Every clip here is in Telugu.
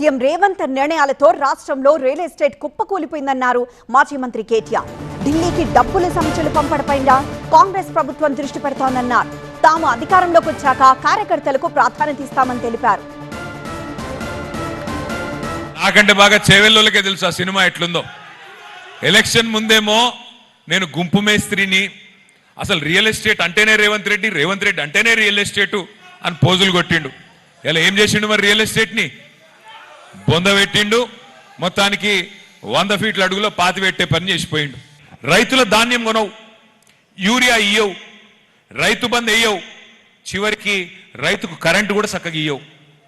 సీఎం రేవంత్ నిర్ణయాలతో రాష్ట్రంలో రియల్ ఎస్టేట్ కుప్పకూలిపోయిందన్నారు మాజీ మంత్రి కేటీఆర్. ఢిల్లీకి డబ్బుల సంచులు పంపడంపై కాంగ్రెస్ ప్రభుత్వం దృష్టి పెడతోందన్నారు. తాము అధికారంలోకి వచ్చాక కార్యకర్తలకు ప్రాధాన్యత ఇస్తామని తెలిపారు. నాకంటే బాగా చేవెల్లోలకే తెలుసు ఆ సినిమా ఎట్లుందో. ఎలక్షన్ ముందేమో నేను గుంపు మేస్త్రిని, అసలు రియల్ ఎస్టేట్ అంటేనే రేవంత్ రెడ్డి, రేవంత్ రెడ్డి అంటేనే రియల్ ఎస్టేట్ అని పోజులు కొట్టిండు. ఇలా ఏం చేసిండు మరి? రియల్ ఎస్టేట్ని బొందబెట్టిండు. మొత్తానికి 100 ఫీట్ల అడుగులో పాతి పెట్టే పని చేసిపోయిండు. రైతుల ధాన్యం కొనవు, యూరియా ఇయ్యవు, రైతు బంద్ వేయవు, చివరికి రైతుకు కరెంటు కూడా చక్కగా ఇయ్యవు.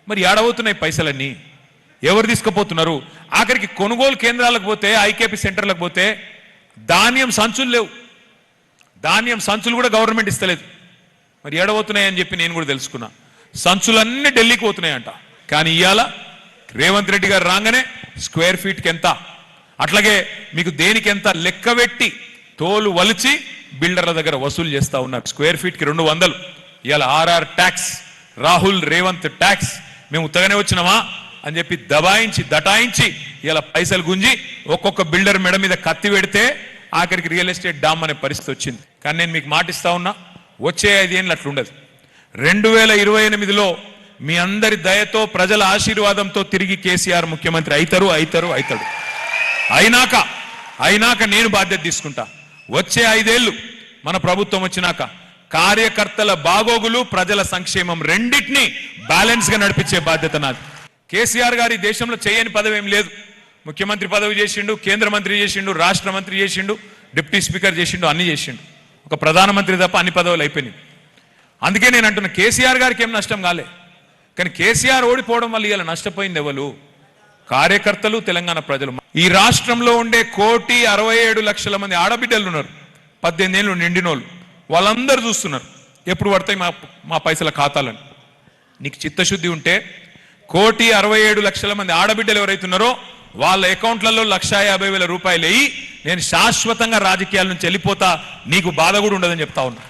మరి ఏడవుతున్నాయి పైసలన్నీ? ఎవరు తీసుకుపోతున్నారు? ఆఖరికి కొనుగోలు కేంద్రాలకు పోతే, ఐకేపీ సెంటర్లకు పోతే ధాన్యం సంచులు లేవు. ధాన్యం సంచులు కూడా గవర్నమెంట్ ఇస్తలేదు. మరి ఏడవుతున్నాయని చెప్పి నేను కూడా తెలుసుకున్నా. సంచులన్నీ ఢిల్లీకి పోతున్నాయంట. కానీ ఇవాళ రేవంత్ రెడ్డి గారు రాగానే స్క్వేర్ ఫీట్కి ఎంత, అట్లాగే మీకు దేనికి ఎంత లెక్క పెట్టి తోలు వలిచి బిల్డర్ల దగ్గర వసూలు చేస్తా ఉన్నారు. స్క్వేర్ ఫీట్కి 200. ఇవాళ RR tax, Rahul Revanth tax. మేము ఉత్తగానే వచ్చినామా అని చెప్పి దటాయించి ఇలా పైసలు గుంజి ఒక్కొక్క బిల్డర్ మెడ మీద కత్తి పెడితే ఆఖరికి రియల్ ఎస్టేట్ డామ్ అనే పరిస్థితి వచ్చింది. కానీ నేను మీకు మాటిస్తా ఉన్నా, వచ్చే 5 ఏళ్ళు అట్లుండదు. 2028లో మీ అందరి దయతో, ప్రజల ఆశీర్వాదంతో తిరిగి కేసీఆర్ ముఖ్యమంత్రి అవుతారు. అయినాక నేను బాధ్యత తీసుకుంటా. వచ్చే 5 ఏళ్ళు మన ప్రభుత్వం వచ్చినాక కార్యకర్తల బాగోగులు, ప్రజల సంక్షేమం రెండింటినీ బ్యాలెన్స్ గా నడిపించే బాధ్యత నాది. కేసీఆర్ గారి దేశంలో చేయని పదవి ఏం లేదు. ముఖ్యమంత్రి పదవి చేసిండు, కేంద్ర మంత్రి చేసిండు, రాష్ట్ర మంత్రి చేసిండు, డిప్యూటీ స్పీకర్ చేసిండు, అన్ని చేసిండు. ఒక ప్రధానమంత్రి తప్ప అన్ని పదవులు అయిపోయినాయి. అందుకే నేను అంటున్నా, కేసీఆర్ గారికి ఏం నష్టం కాలే. కానీ కేసీఆర్ ఓడిపోవడం వల్ల ఇలా నష్టపోయింది ఎవరు? కార్యకర్తలు, తెలంగాణ ప్రజలు. ఈ రాష్ట్రంలో ఉండే 1,67,00,000 మంది ఆడబిడ్డలు ఉన్నారు. 18 ఏళ్ళు నిండినోళ్ళు. వాళ్ళందరూ చూస్తున్నారు ఎప్పుడు పడతాయి మా పైసల ఖాతాలని. నీకు చిత్తశుద్ధి ఉంటే 1,67,00,000 మంది ఆడబిడ్డలు ఎవరైతున్నారో వాళ్ళ అకౌంట్లలో 1,50,000 రూపాయలు వేయి. నేను శాశ్వతంగా రాజకీయాల నుంచి వెళ్ళిపోతా, నీకు బాధ కూడా ఉండదని చెప్తా ఉన్నా.